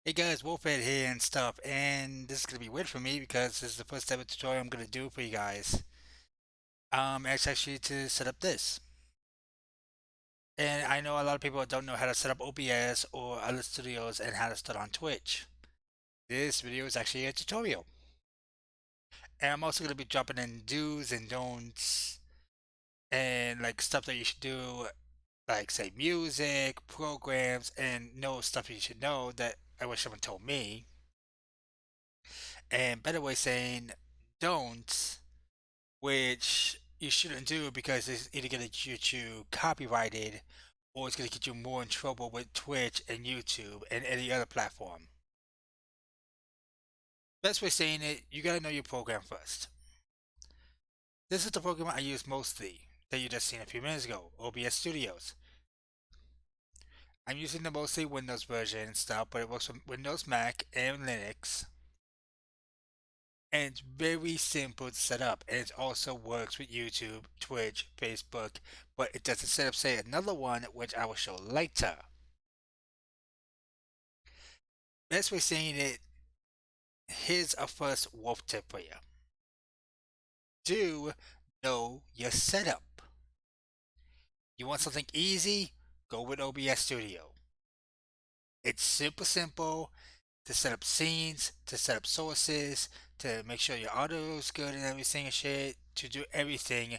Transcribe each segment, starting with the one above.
Hey guys, Wolfhead here and stuff, and this is gonna be weird for me because this is the first ever tutorial I'm gonna do for you guys. It's actually to set up this. And I know a lot of people don't know how to set up OBS or other studios and how to start on Twitch. This video is actually a tutorial. And I'm also gonna be dropping in do's and don'ts and like stuff that you should do, like say music, programs, and know stuff you should know that I wish someone told me. And better way saying don'ts which you shouldn't do because it's either going to get you copyrighted or it's going to get you more in trouble with Twitch and YouTube and any other platform. Best way of saying it, you got to know your program first. This is the program I use mostly that you just seen a few minutes ago, OBS Studios. I'm using the mostly Windows version and stuff, but it works with Windows, Mac, and Linux. And it's very simple to set up, and it also works with YouTube, Twitch, Facebook, but it doesn't set up say another one which I will show later. Best way of saying it, here's a first wolf tip for you. Do know your setup. You want something easy? Go with OBS Studio. It's super simple to set up scenes, to set up sources, to make sure your audio is good and everything and shit, to do everything,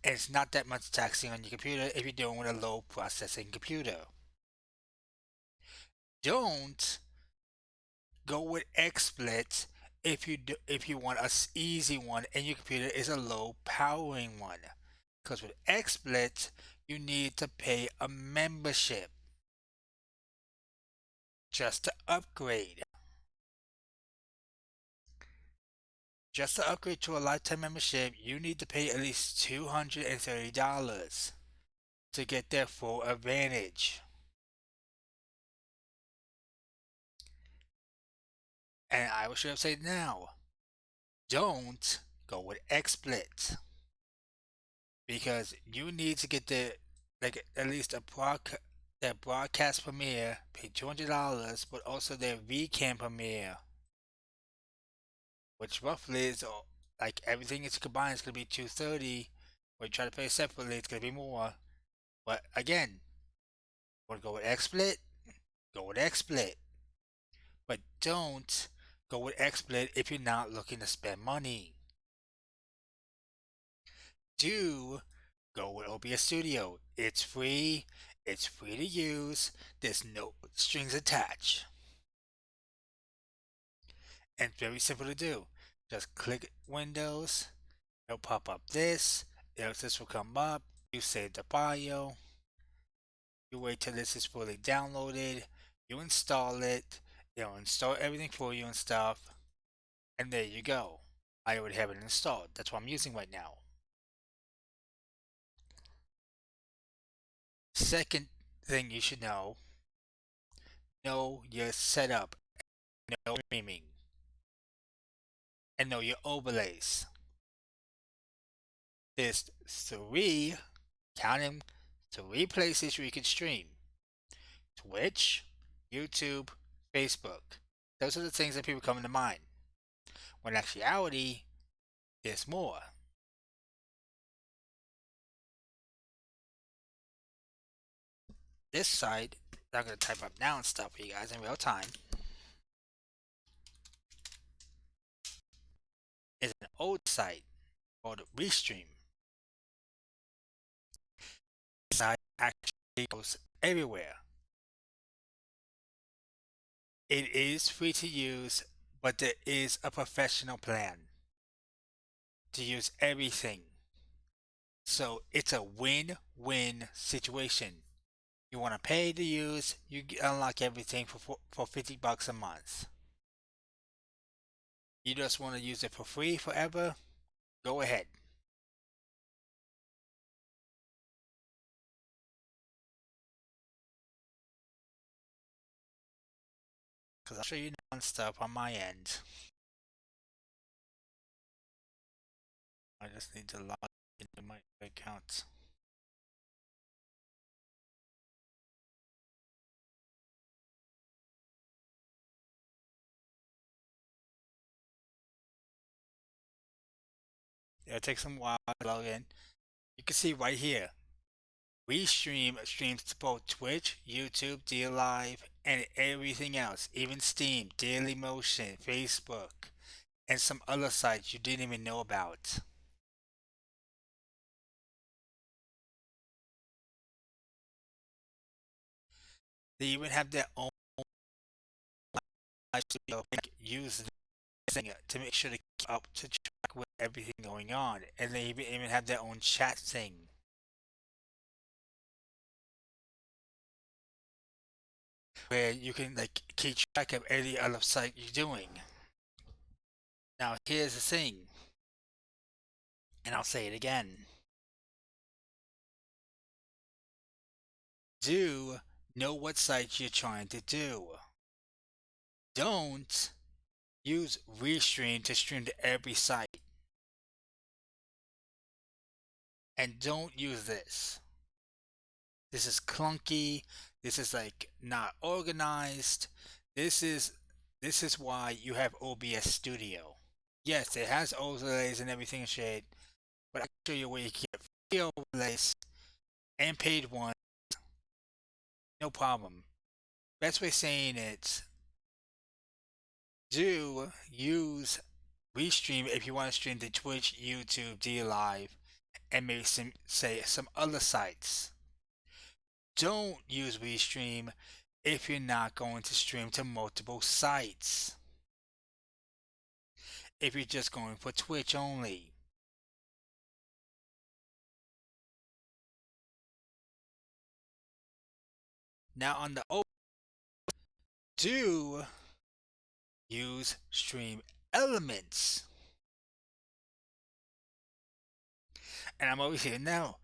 and it's not that much taxing on your computer if you're doing with a low processing computer. Don't go with XSplit if you want a easy one and your computer is a low powering one. Because with XSplit, you need to pay a membership just to upgrade. Just to upgrade to a lifetime membership, you need to pay at least $230 to get their full advantage. And I should have said now, don't go with XSplit because you need to get the like at least their broadcast premiere, pay $200, but also their VCam premiere, which roughly is like everything is combined is gonna be 230. When you try to pay separately, it's gonna be more. But again, want to go with XSplit? Go with XSplit. But don't go with XSplit if you're not looking to spend money. Do go with OBS Studio. It's free to use, there's no strings attached. And it's very simple to do. Just click Windows, it'll pop up this, this will come up, you save the file, you wait till this is fully downloaded, you install it, it'll install everything for you and stuff, and there you go. I already have it installed. That's what I'm using right now. Second thing you should know your setup, know streaming, and know your overlays. There's three, count them, three places where you can stream. Twitch, YouTube, Facebook. Those are the things that people come into mind. When in actuality, there's more. This site, I'm going to type up now and stuff for you guys in real time, is an old site called Restream. This site actually goes everywhere. It is free to use, but there is a professional plan to use everything. So it's a win-win situation. You want to pay to use, you unlock everything for $50 a month. You just want to use it for free forever? Go ahead. Because I'll show you non-stuff on my end. I just need to log into my account. It'll take some while to log in. You can see right here. Restream streams to both Twitch, YouTube, DLive, Live, and everything else, even Steam, Dailymotion, Facebook, and some other sites you didn't even know about. They even have their own live studio. Use this thing to make sure to keep up to track with everything going on, and they even have their own chat thing where you can like keep track of any other site you're doing. Now here's the thing, and I'll say it again. Do know what site you're trying to do. Don't use Restream to stream to every site. And don't use this. This is clunky. This is like not organized. This is this is why you have OBS Studio. Yes, it has overlays and everything and shit, but I can show you where you can get free overlays and paid ones. No problem. Best way of saying it, do use Restream if you want to stream to Twitch, YouTube, DLive, and maybe some other sites. Don't use Restream if you're not going to stream to multiple sites. If you're just going for Twitch only. Now on the do use Stream Elements. And I'm over here now.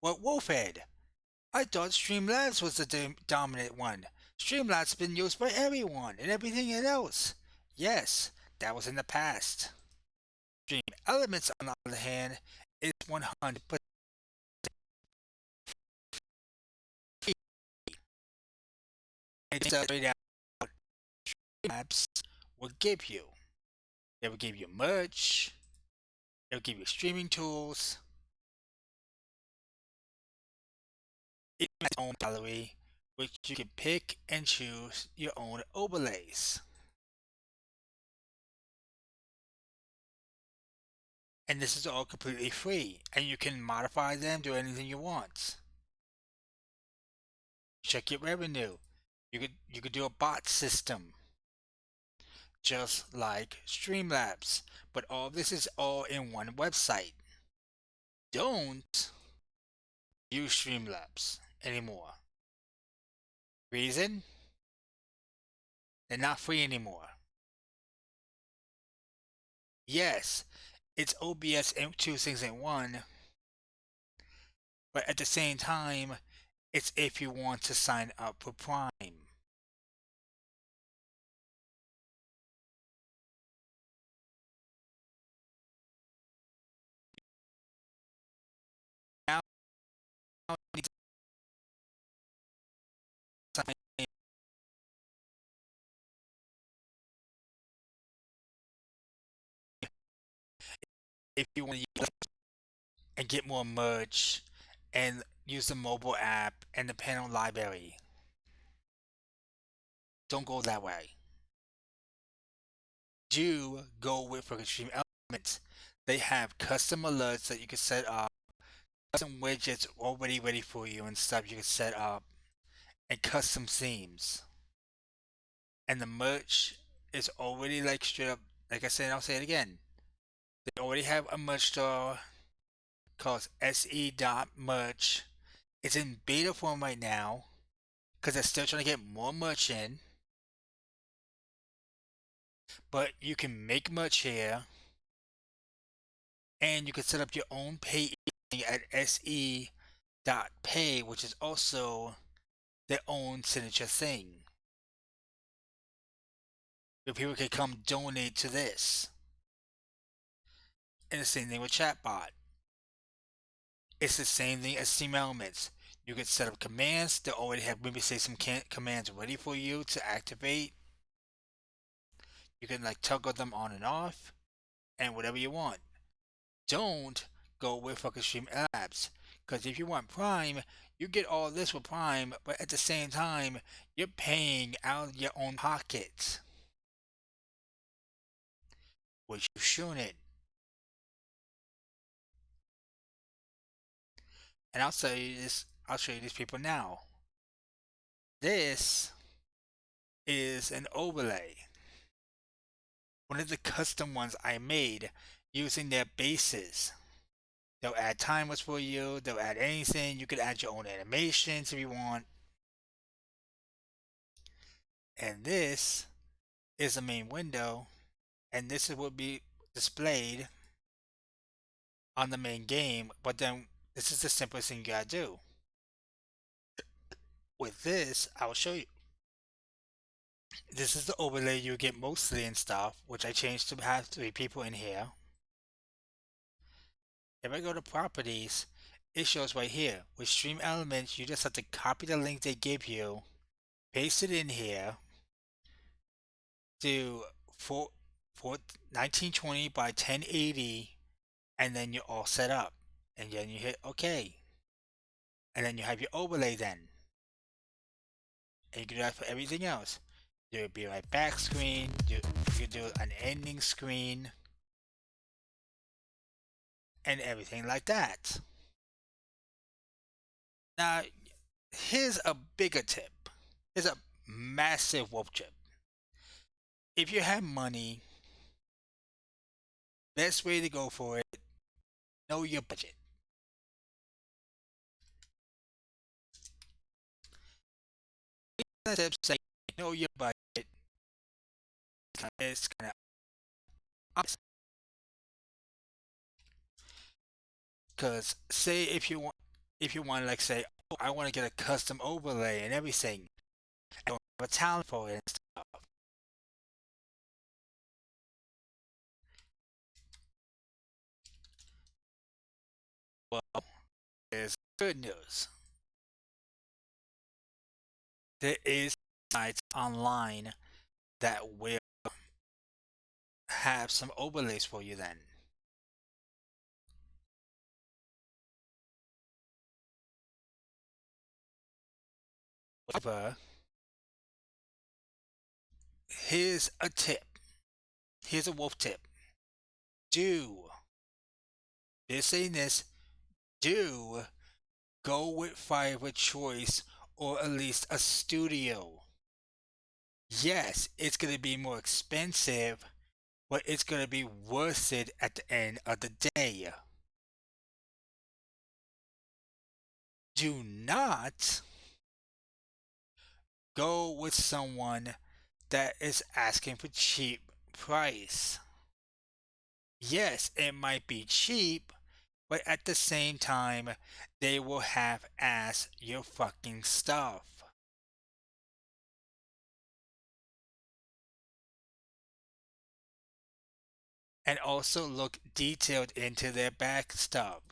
What Wolfhead? I thought Streamlabs was the dominant one. Streamlabs been used by everyone and everything else. Yes, that was in the past. Stream Elements, on the other hand, is 100% free. It's straight out Streamlabs will give you. They will give you merch. They will give you streaming tools. It has its own gallery, which you can pick and choose your own overlays. And this is all completely free, and you can modify them, do anything you want. Check your revenue. You could do a bot system, just like Streamlabs, but all this is all in one website. Don't use Streamlabs anymore. Reason? They're not free anymore. Yes, it's OBS and two things in one, but at the same time, it's if you want to sign up for Prime. Now you need to sign in if you want to use and get more merch and use the mobile app and the panel library. Don't go that way. Do go with for Extreme Elements. They have custom alerts that you can set up, custom widgets already ready for you and stuff you can set up, and custom themes. And the merch is already like straight up, like I said, I'll say it again. They already have a merch store called se.merch. It's in beta form right now because they're still trying to get more merch in. But you can make merch here, and you can set up your own pay at se.pay, which is also their own signature thing. Where people can come donate to this. And the same thing with Chatbot. It's the same thing as Steam Elements. You can set up commands that already have maybe say some commands ready for you to activate. You can like toggle them on and off and whatever you want. Don't go with fucking Stream Labs. Because if you want Prime, you get all this with Prime, but at the same time, you're paying out of your own pockets, which you shouldn't. And I'll show you these people now. This is an overlay. One of the custom ones I made using their bases. They'll add timers for you, they'll add anything. You could add your own animations if you want. And this is the main window, and this is what will be displayed on the main game. But then this is the simplest thing you gotta do. With this, I'll show you. This is the overlay you get mostly and stuff, which I changed to have 3 people in here. If I go to properties, it shows right here. With Stream Elements, you just have to copy the link they give you, paste it in here, do 1920 by 1080, and then you're all set up. And then you hit OK. And then you have your overlay then. And you can do that for everything else. There will be right back screen, you can do an ending screen, and everything like that. Now, here's a bigger tip. Here's a massive wolf tip. If you have money, best way to go for it, know your budget. Tips say know your budget. It's kind of obvious. Because say if you want like say, oh, I want to get a custom overlay and everything, I don't have a talent for it and stuff. Well, there's good news. There is sites online that will have some overlays for you then. However, here's a tip. Here's a wolf tip. Do, they're saying this, do go with Fiverr Choice or at least a studio. Yes, it's going to be more expensive, but it's going to be worth it at the end of the day. Do not go with someone that is asking for cheap price. Yes, it might be cheap, but at the same time, they will have asked your fucking stuff. And also look detailed into their back stuff.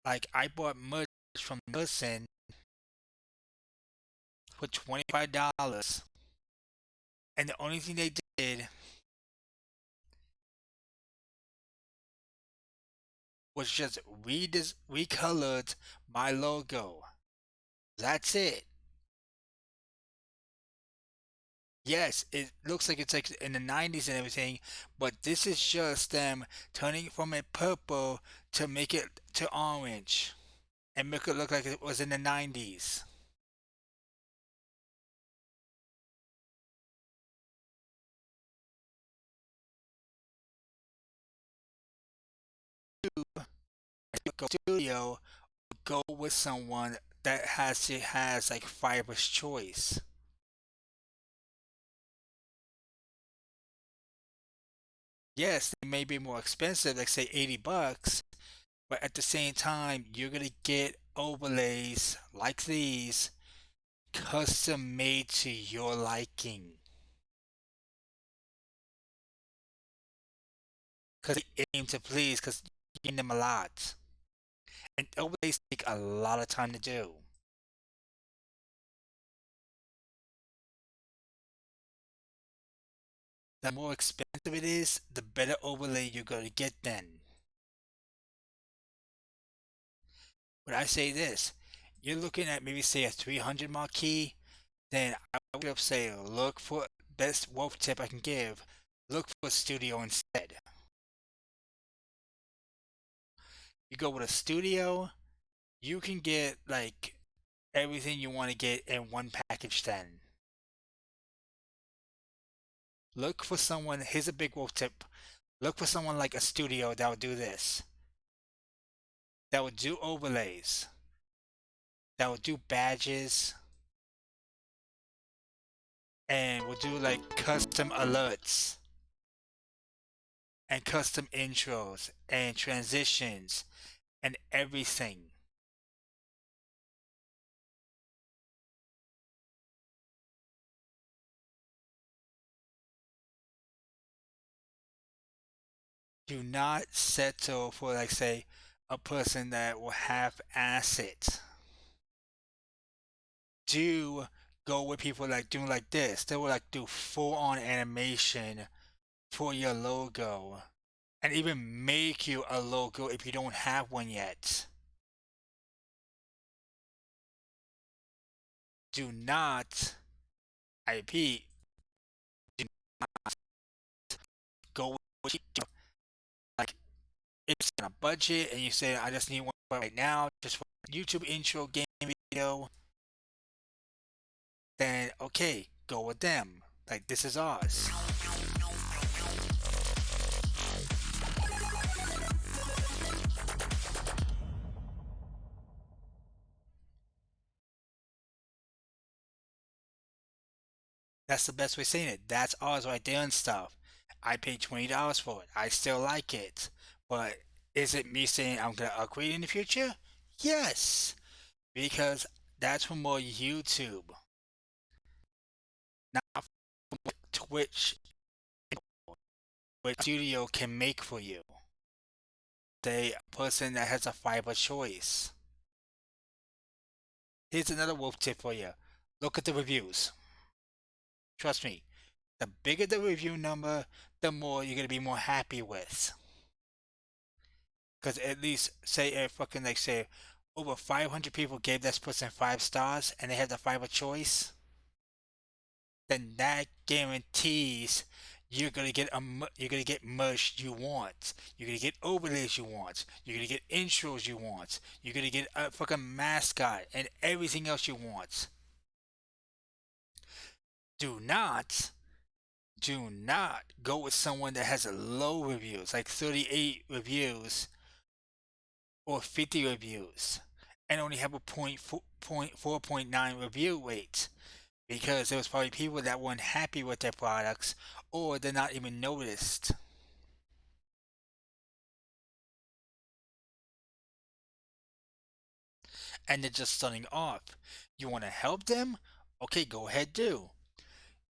Like I bought merch from Nielsen for $25, and the only thing they did was just recolored my logo. That's it. Yes, it looks like it's like in the 90s and everything, but this is just them turning it from a purple to make it to orange and make it look like it was in the 90s. Go studio, go with someone that has like Fiverr's Choice. Yes, they may be more expensive, like say $80, but at the same time, you're gonna get overlays like these custom made to your liking. Because they aim to please, because you gain them a lot. And overlays take a lot of time to do. The more expensive it is, the better overlay you're gonna get then. But I say this, you're looking at maybe say a 300 marquee, then I would say look for best wolf tip I can give. Look for a studio instead. You go with a studio, you can get like everything you want to get in one package then. Look for someone, here's a big wolf tip. Look for someone like a studio that would do this. That would do overlays. That would do badges. And would do like custom alerts. And custom intros. And transitions. And everything. Do not settle for like say a person that will half ass it. Do go with people like doing like this. They will like do full on animation for your logo and even make you a logo if you don't have one yet. Do not, I repeat, do not go with like if it's on a budget and you say I just need one right now, just for YouTube intro game video, then okay, go with them. Like this is ours. That's the best way of saying it. That's ours right there and stuff. I paid $20 for it. I still like it. But is it me saying I'm gonna upgrade in the future? Yes. Because that's for more YouTube. Not for what Twitch what studio can make for you. The person that has a fiber choice. Here's another wolf tip for you. Look at the reviews. Trust me, the bigger the review number, the more you're gonna be more happy with. Because at least say if fucking like say over 500 people gave this person 5 stars and they had the fiber choice, then that guarantees you're gonna get merch you want. You're gonna get overlays you want. You're gonna get intros you want. You're gonna get a fucking mascot and everything else you want. Do not, do not go with someone that has a low reviews, like 38 reviews or 50 reviews, and only have a 4.9 review rate because there was probably people that weren't happy with their products or they're not even noticed. And they're just starting off. You want to help them? Okay, go ahead, do.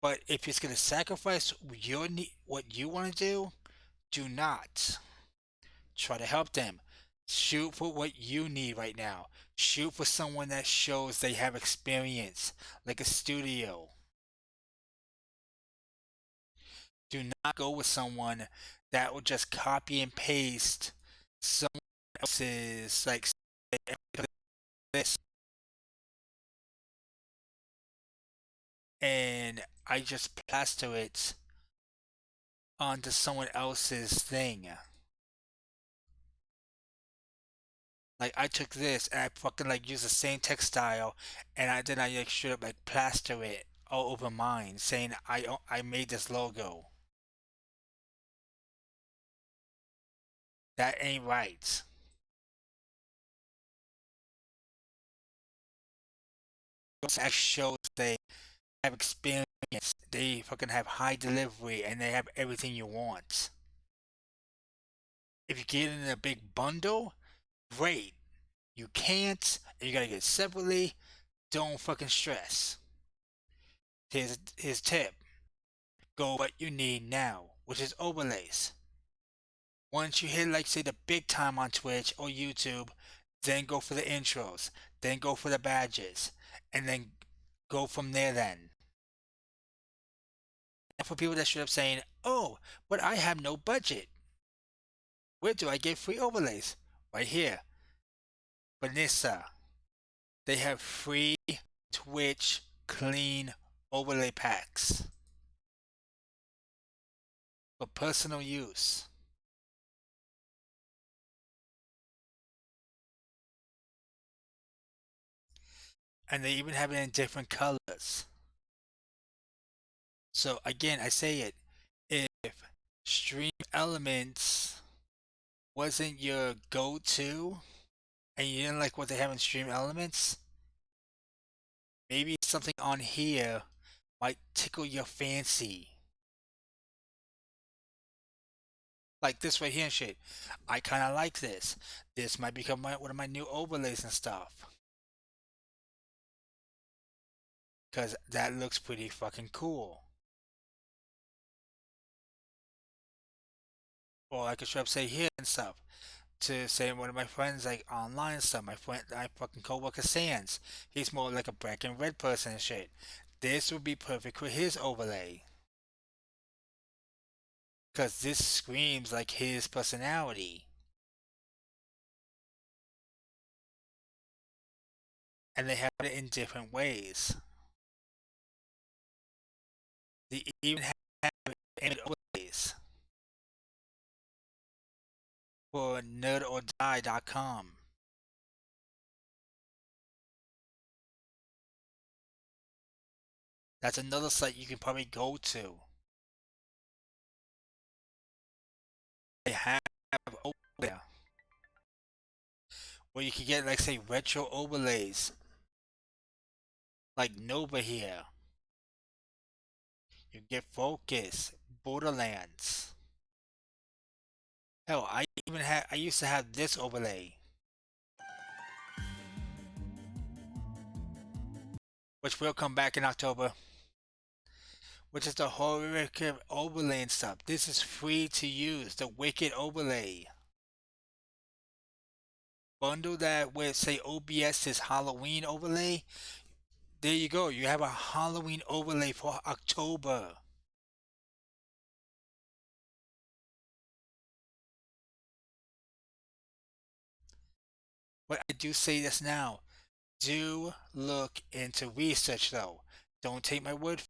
But if it's going to sacrifice what you want to do not. Try to help them. Shoot for what you need right now. Shoot for someone that shows they have experience, like a studio. Do not go with someone that will just copy and paste someone else's like this and I just plaster it onto someone else's thing. Like I took this and I fucking like used the same textile and I like should have like plaster it all over mine saying I made this logo. That ain't right. That shows they have experience. They fucking have high delivery and they have everything you want. If you get in a big bundle, great. You can't, and you gotta get it separately. Don't fucking stress. Here's tip. Go what you need now, which is overlays. Once you hit like say the big time on Twitch or YouTube, then go for the intros, then go for the badges, and then go from there then. And for people that should up saying, oh, but I have no budget. Where do I get free overlays? Right here. Vanessa. They have free Twitch clean overlay packs for personal use. And they even have it in different colors. So again, I say it, if Stream Elements wasn't your go-to and you didn't like what they have in Stream Elements, maybe something on here might tickle your fancy. Like this right here and shit. I kind of like this. This might become one of my new overlays and stuff. Because that looks pretty fucking cool. Or I could straight up say here and stuff. To say one of my friends like online and stuff. My fucking coworker Sans. He's more like a black and red person and shit. This would be perfect for his overlay. Because this screams like his personality. And they have it in different ways. They even have it in overlays for nerdordie.com. That's another site you can probably go to. They have over there where you can get, like, say, retro overlays, like Nova here. You get Focus, Borderlands. Hell, I used to have this overlay, which will come back in October, which is the horrific overlay and stuff. This is free to use, the Wicked overlay. Bundle that with, say, OBS's Halloween overlay. There you go. You have a Halloween overlay for October. But I do say this now. Do look into research though. Don't take my word for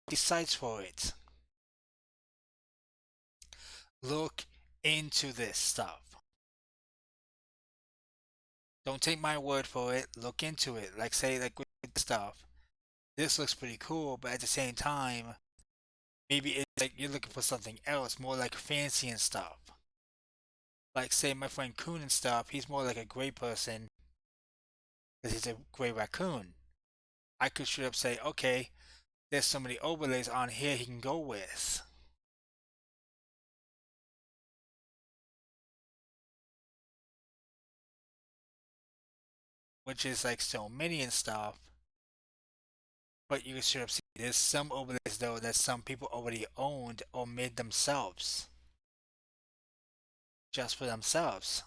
these sites for it. Look into this stuff. Don't take my word for it. Look into it. Like say like with stuff. This looks pretty cool, but at the same time, maybe it's like you're looking for something else, more like fancy and stuff. Like say my friend Coon and stuff, he's more like a gray person because he's a gray raccoon. I could straight up say, okay, there's so many overlays on here he can go with. Which is like so many and stuff. But you can straight up see there's some overlays though that some people already owned or made themselves. Just for themselves.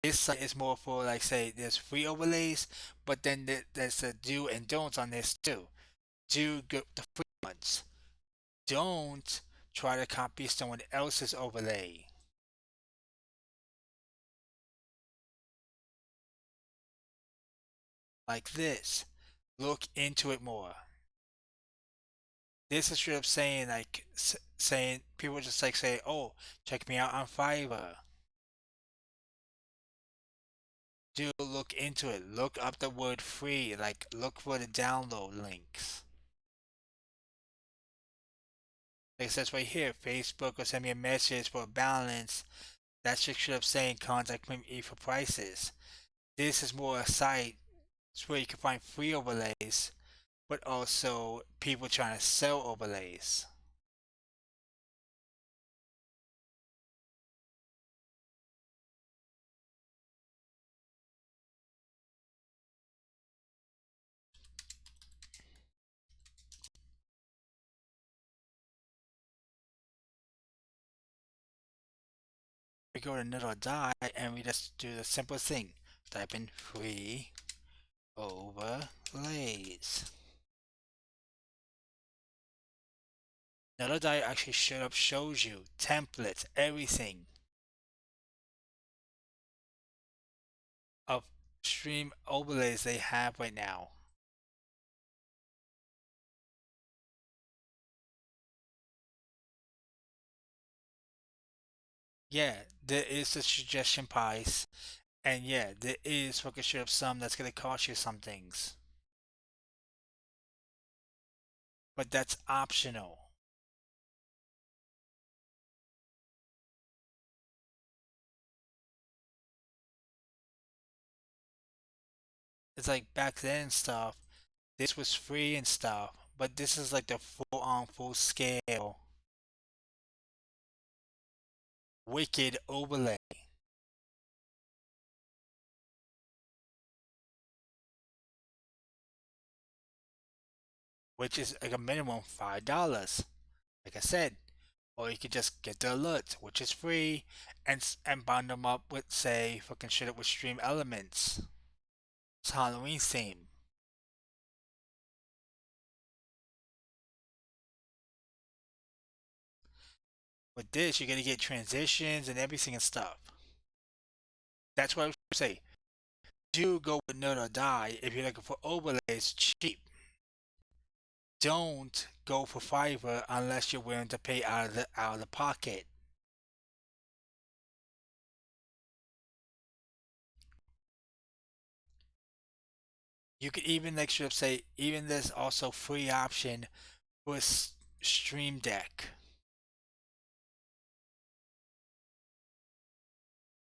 This site is more for like say there's free overlays, but then there's the do and don'ts on this too. Do get the free ones. Don't try to copy someone else's overlay. Like this. Look into it more. This is straight up saying like saying people just like say, "Oh, check me out on Fiverr." Do look into it. Look up the word free. Like look for the download links. Like it says right here, Facebook will send me a message for a balance. That shit straight up saying contact me for prices. This is more a site where you can find free overlays, but also people trying to sell overlays. We go to Nid or Die and we just do the simplest thing. Type in free overlays. Nid Die actually straight up shows you templates, everything. stream overlays they have right now. Yeah, there is a suggestion price, and yeah, there is fucking straight up some that's gonna cost you some things, but that's optional. It's like back then and stuff, this was free and stuff, but this is like the full on full scale wicked overlay, which is like a minimum $5. Like I said, or you could just get the alerts, which is free, and bind them up with say fucking shit up with Stream Elements. It's Halloween theme. With this, you're gonna get transitions and everything and stuff. That's what I would say. Do go with Nerd or Die if you're looking for overlays cheap. Don't go for Fiverr unless you're willing to pay out of the pocket. You could even like should say even there's also free option with Stream Deck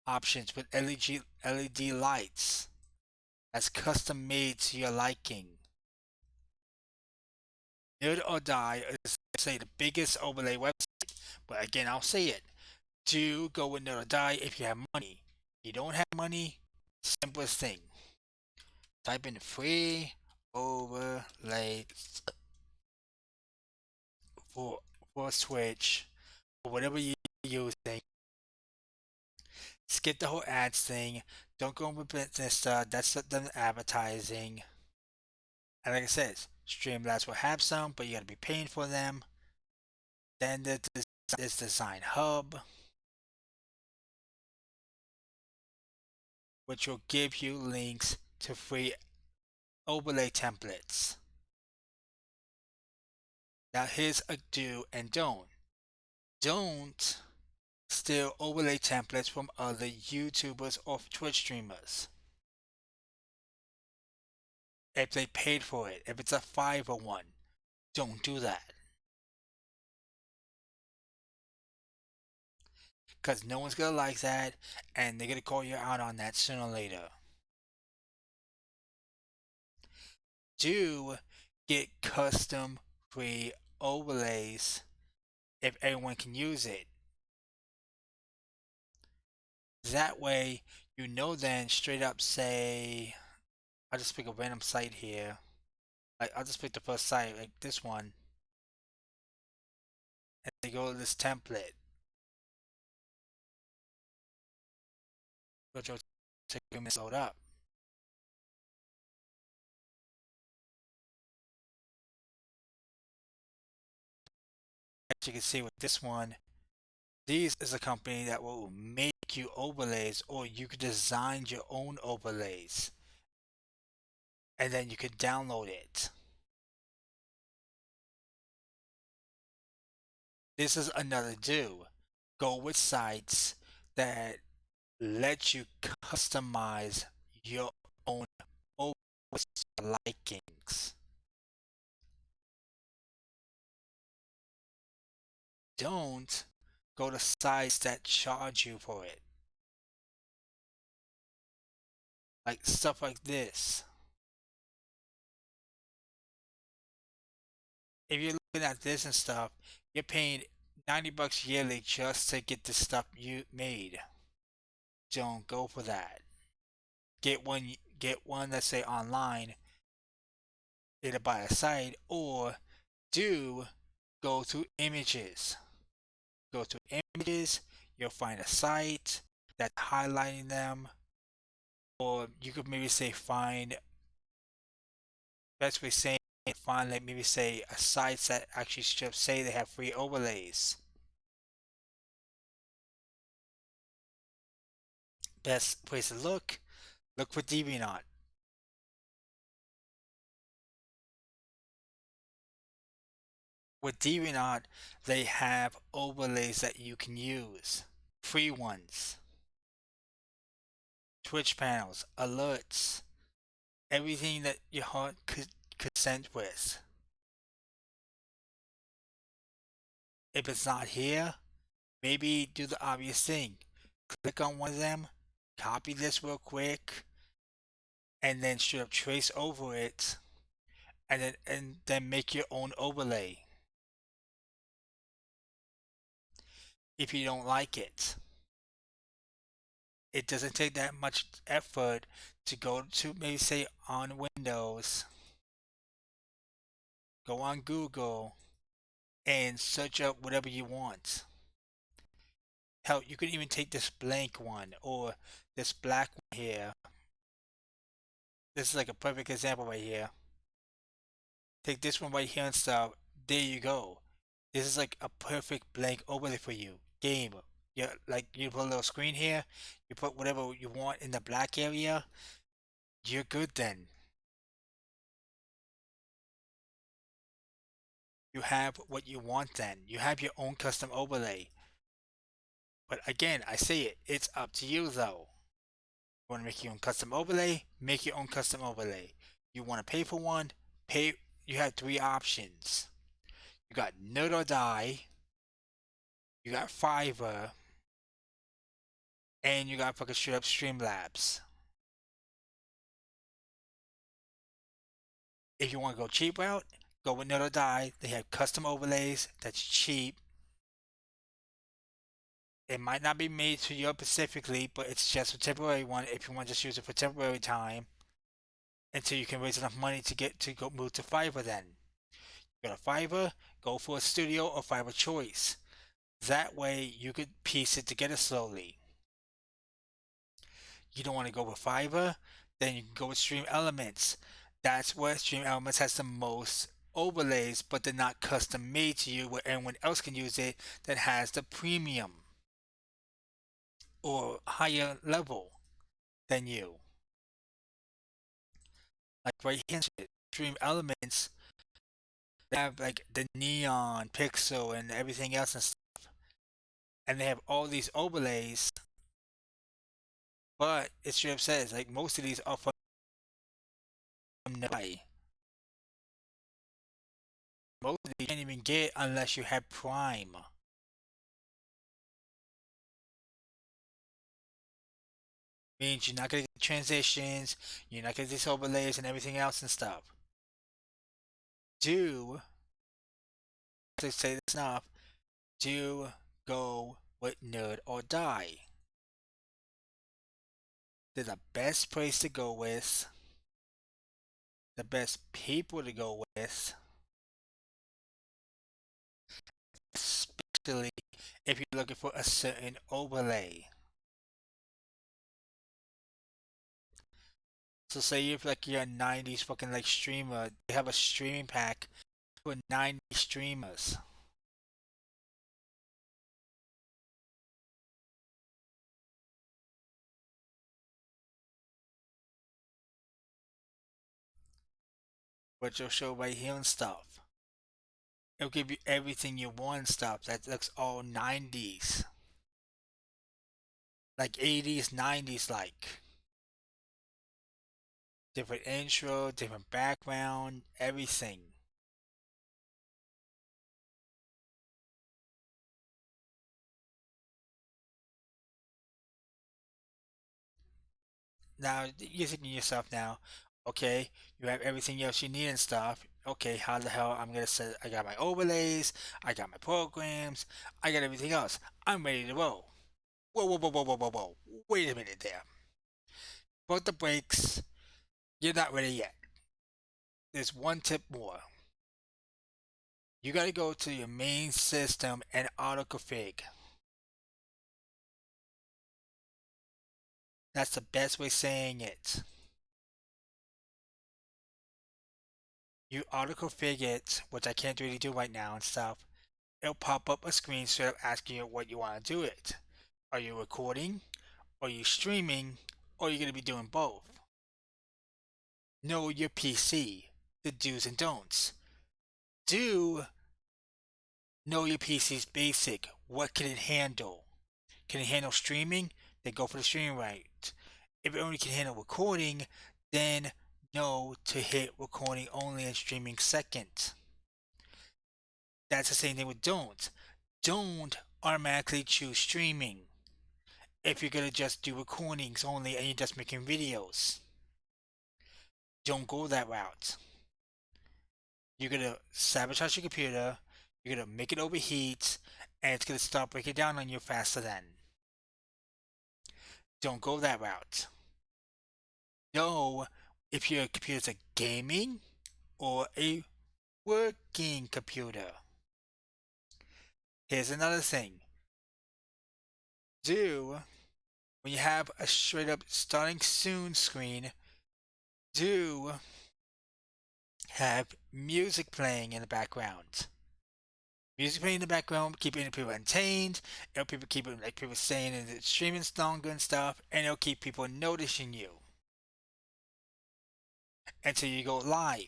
options with LED lights that's custom made to your liking. Nerd or Die is say the biggest overlay website, but again I'll say it. Do go with Nerd or Die if you have money. If you don't have money, simplest thing. Type in free overlays for for Switch or whatever you're using. Skip the whole ads thing. Don't go with business stuff. That's the advertising. And like I said, Streamlabs will have some, but you gotta be paying for them. Then there's Design Hub, which will give you links to free overlay templates. Now here's a do and don't. Don't steal overlay templates from other YouTubers or Twitch streamers. If they paid for it, if it's a 501, don't do that. Because no one's gonna like that, and they're gonna call you out on that sooner or later. Do get custom free overlays if everyone can use it. That way, you know then straight up say, I'll just pick a random site here. Like I'll just pick the first site, like this one, and they go to this template, which will take a minute to load up. As you can see with this one, these is a company that will make you overlays, or you could design your own overlays, and then you could download it. This is another do. Go with sites that let you customize your own likings. Don't go to sites that charge you for it. Like stuff like this. If you're looking at this and stuff, you're paying $90 yearly just to get the stuff you made. Don't go for that. Get one let's say online, either by a site or do go to images. Go to images, you'll find a site that's highlighting them, or you could maybe say find best way saying find like maybe say a site that actually should say they have free overlays. Best place to look, Look for DeviantArt. With DeviantArt, they have overlays that you can use. Free ones. Twitch panels, alerts, everything that your heart could consent with. If it's not here, maybe do the obvious thing. Click on one of them, copy this real quick, and then straight up trace over it, and then make your own overlay. If you don't like it, it doesn't take that much effort to go to, maybe say, on Windows, go on Google, and search up whatever you want. Hell, you can even take this blank one or this black one here. This is like a perfect example right here. Take this one right here and stuff. There you go. This is like a perfect blank overlay for you. Game. Yeah, like you put a little screen here. You put whatever you want in the black area. You're good then. You have what you want then. You have your own custom overlay. But again, I say it. It's up to you though. You want to make your own custom overlay? Make your own custom overlay. You want to pay for one? Pay. You have three options. You got Nerd or Die, you got Fiverr, and you got fucking straight up Streamlabs. If you want to go cheap route, go with Nerd or Die. They have custom overlays that's cheap. It might not be made to you specifically, but it's just a temporary one if you want to just use it for temporary time until you can raise enough money to get to go move to Fiverr then. You go to Fiverr, go for a studio or Fiverr choice. That way you could piece it together slowly. You don't want to go with Fiverr, then you can go with Stream Elements. That's where Stream Elements has the most overlays, but they're not custom made to you where anyone else can use it that has the premium or higher level than you. Like right here, Stream Elements, they have like the neon, pixel, and everything else and stuff. And they have all these overlays, but it straight up says like most of these are from Nai. Most of these you can't even get unless you have Prime. Means you're not gonna get transitions, you're not gonna get these overlays and everything else and stuff. Do to say this enough, do go with Nerd or Die. They're the best place to go with, the best people to go with, especially if you're looking for a certain overlay. So say if like you're a 90s fucking like streamer, they have a streaming pack for 90 streamers. Which will show right here and stuff. It'll give you everything you want and stuff. That looks all 90s. Like 80s, 90s like. Different intro, different background, everything. Now you're thinking to yourself now, okay, you have everything else you need and stuff. Okay, how the hell I'm gonna set I got my overlays, I got my programs, I got everything else. I'm ready to roll. Whoa, whoa, whoa, whoa, whoa, whoa, whoa. Wait a minute there. Put the brakes. You're not ready yet. There's one tip more. You gotta go to your main system and auto config. That's the best way saying it. You auto config it, which I can't really do right now and stuff. It'll pop up a screen straight up asking you what you want to do it. Are you recording? Are you streaming? Or are you gonna be doing both? Know your PC, the do's and don'ts. Do know your PC's basic. What can it handle? Can it handle streaming? Then go for the streaming right. If it only can handle recording, then know to hit recording only and streaming second. That's the same thing with don't. Don't automatically choose streaming if you're gonna just do recordings only and you're just making videos. Don't go that route. You're gonna sabotage your computer, you're gonna make it overheat, and it's gonna start breaking down on you faster then. Don't go that route. Know if your computer's a gaming or a working computer. Here's another thing. Do, when you have a straight up starting soon screen, do have music playing in the background. Music playing in the background, keeping people entertained. It'll people keep it like people saying and it's streaming longer and stuff, and it'll keep people noticing you until you go live.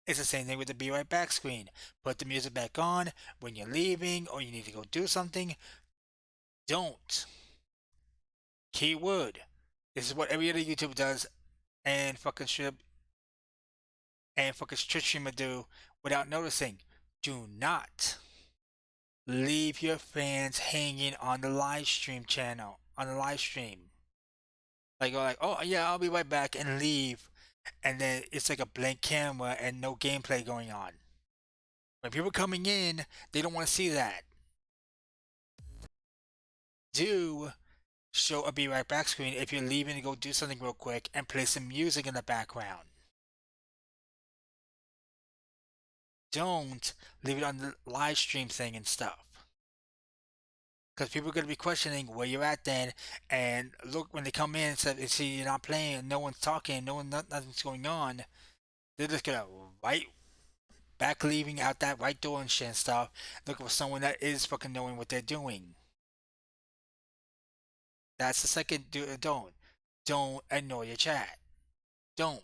It's the same thing with the be right back screen. Put the music back on when you're leaving or you need to go do something. Don't. Keyword. This is what every other YouTuber does and fucking strip and fucking Twitch streamer do without noticing. Do not leave your fans hanging on the live stream channel, on the live stream. Like, go like, oh yeah, I'll be right back and leave. And then it's like a blank camera and no gameplay going on. When people coming in, they don't want to see that. Do show a be right back screen if you're leaving to go do something real quick and play some music in the background. Don't leave it on the live stream thing and stuff. Because people are going to be questioning where you're at then, and look when they come in and see you're not playing, no one's talking, nothing's going on. They're just gonna right back leaving out that right door and shit and stuff, looking for someone that is fucking knowing what they're doing. That's the second don't. Don't ignore your chat. Don't.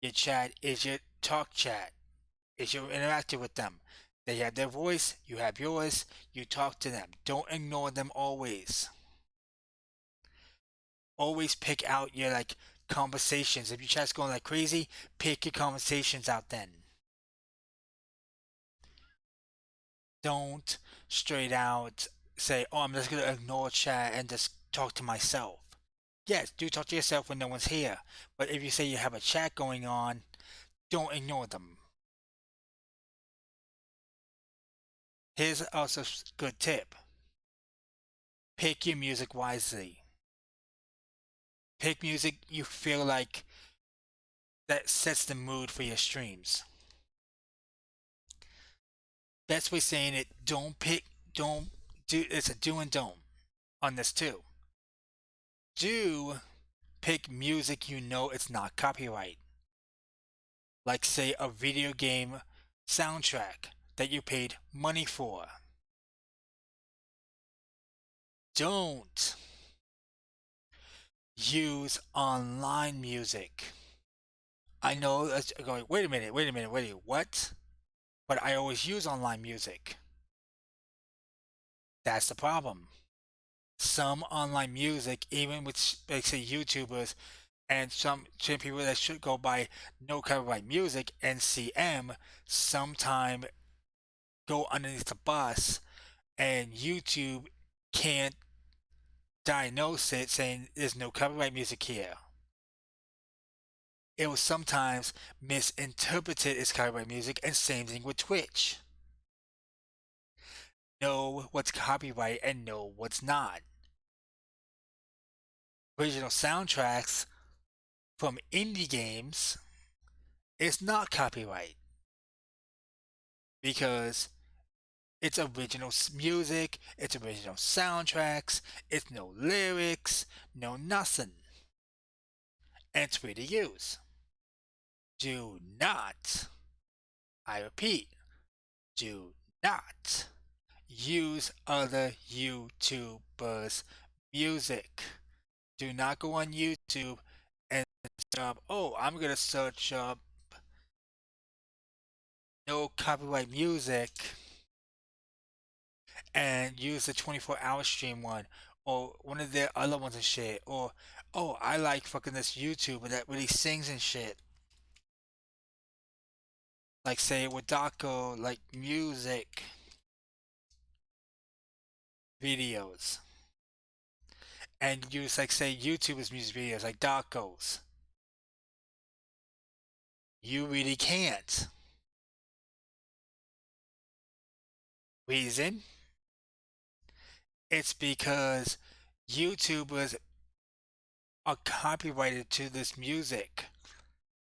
Your chat is your talk chat. Is your interactive with them. They have their voice, you have yours, you talk to them. Don't ignore them always. Always pick out your like conversations. If your chat's going like crazy, pick your conversations out then. Don't straight out say, oh, I'm just gonna ignore chat and just talk to myself. Yes, do talk to yourself when no one's here. But if you say you have a chat going on, don't ignore them. Here's also a good tip. Pick your music wisely. Pick music you feel like that sets the mood for your streams. Best way saying it, don't do, it's a do and don't on this too. Do pick music you know it's not copyright. Like say a video game soundtrack that you paid money for. Don't use online music. I know that's going, wait a minute, what? But I always use online music. That's the problem. Some online music, even with like say YouTubers and some people that should go by no copyright music, NCM, sometime go underneath the bus and YouTube can't diagnose it saying there's no copyright music here. It was sometimes misinterpreted as copyright music, and same thing with Twitch. Know what's copyright and know what's not. Original soundtracks from indie games is not copyright because it's original music, it's original soundtracks, it's no lyrics, no nothing. And it's free to use. Do not, I repeat, do not use other YouTubers' music. Do not go on YouTube and oh, I'm gonna search up no copyright music and use the 24-hour stream one or one of their other ones and shit. Or oh, I like fucking this YouTuber that really sings and shit. Like say with Daco, like music videos. And use like say YouTuber's music videos like Daco's. You really can't. Reason? It's because YouTubers are copyrighted to this music.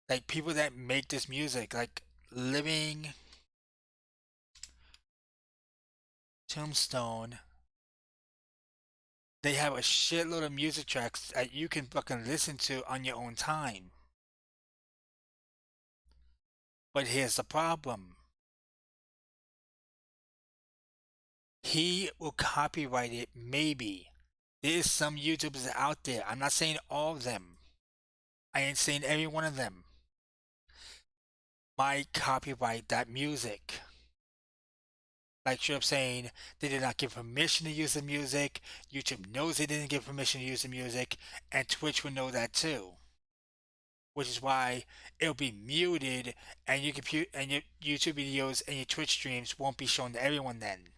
Like people that make this music, like Living Tombstone, they have a shitload of music tracks that you can fucking listen to on your own time. But here's the problem. He will copyright it, maybe. There's some YouTubers out there. I'm not saying all of them. I ain't saying every one of them might copyright that music. Like straight up saying they did not give permission to use the music. YouTube knows they didn't give permission to use the music, and Twitch would know that too. Which is why it'll be muted, and your compute and your YouTube videos and your Twitch streams won't be shown to everyone. Then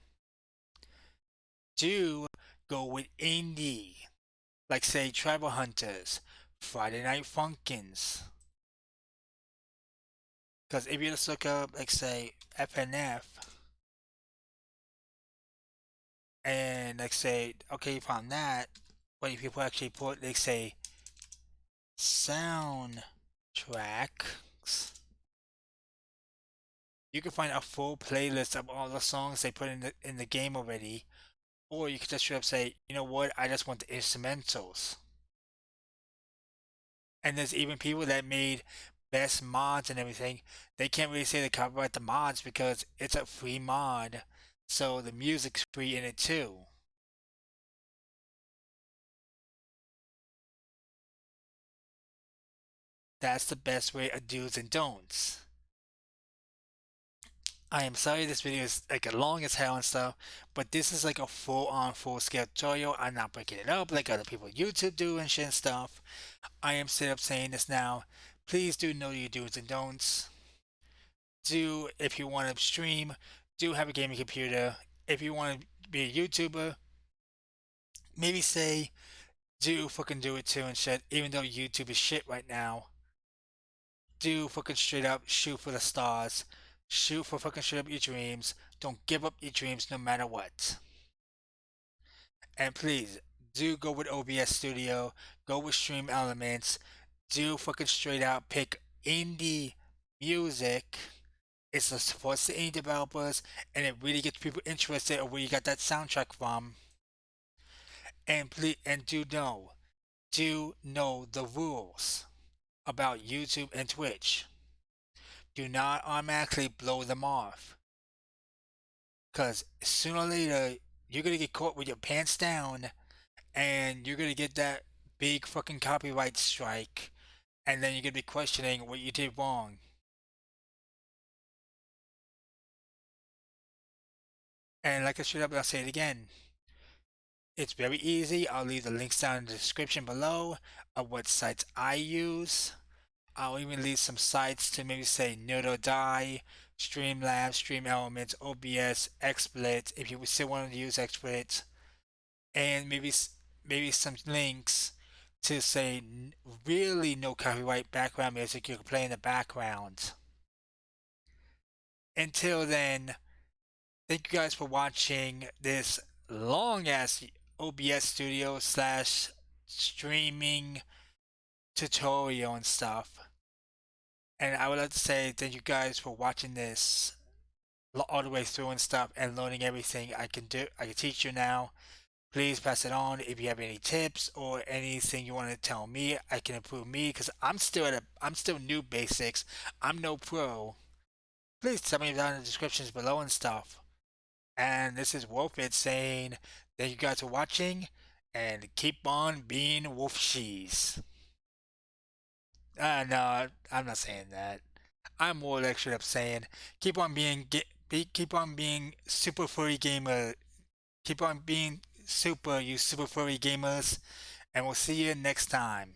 do go with indie, like say Tribal Hunters, Friday Night Funkins. Because if you just look up like say FNF and like say okay you found that, but if people actually put like say soundtracks, you can find a full playlist of all the songs they put in the game already. Or you could just straight up say, you know what, I just want the instrumentals. And there's even people that made best mods and everything. They can't really say they copyright the mods because it's a free mod. So the music's free in it too. That's the best way of do's and don'ts. I am sorry this video is like long as hell and stuff, but this is like a full on full scale tutorial. I'm not breaking it up like other people YouTube do and shit and stuff. I am straight up saying this now. Please do know your do's and don'ts. Do if you want to stream, do have a gaming computer. If you want to be a YouTuber, maybe say do fucking do it too and shit. Even though YouTube is shit right now, do fucking straight up shoot for the stars. Shoot for fucking straight up your dreams. Don't give up your dreams no matter what. And please do go with OBS Studio. Go with Stream Elements. Do fucking straight out pick indie music. It's a supports the indie developers and it really gets people interested in where you got that soundtrack from. And please and do know the rules about YouTube and Twitch. Do not automatically blow them off. Cause sooner or later you're gonna get caught with your pants down and you're gonna get that big fucking copyright strike and then you're gonna be questioning what you did wrong. And like I should have, I'll say it again. It's very easy. I'll leave the links down in the description below of what sites I use. I'll even leave some sites to maybe say Nerd or Die, Streamlabs, Stream Elements, OBS, XSplit, if you still want to use XSplit, and maybe some links to say really no copyright background music you can play in the background. Until then, thank you guys for watching this long ass OBS Studio slash streaming tutorial and stuff. And I would like to say thank you guys for watching this all the way through and stuff and learning everything I can do. I can teach you now. Please pass it on if you have any tips or anything you want to tell me. I can improve me because I'm still new basics. I'm no pro. Please tell me down in the descriptions below and stuff. And this is Wolfit saying thank you guys for watching and keep on being wolf cheese. No, I'm not saying that. I'm more like straight up saying, keep on being super furry gamer. Keep on being super, you super furry gamers, and we'll see you next time.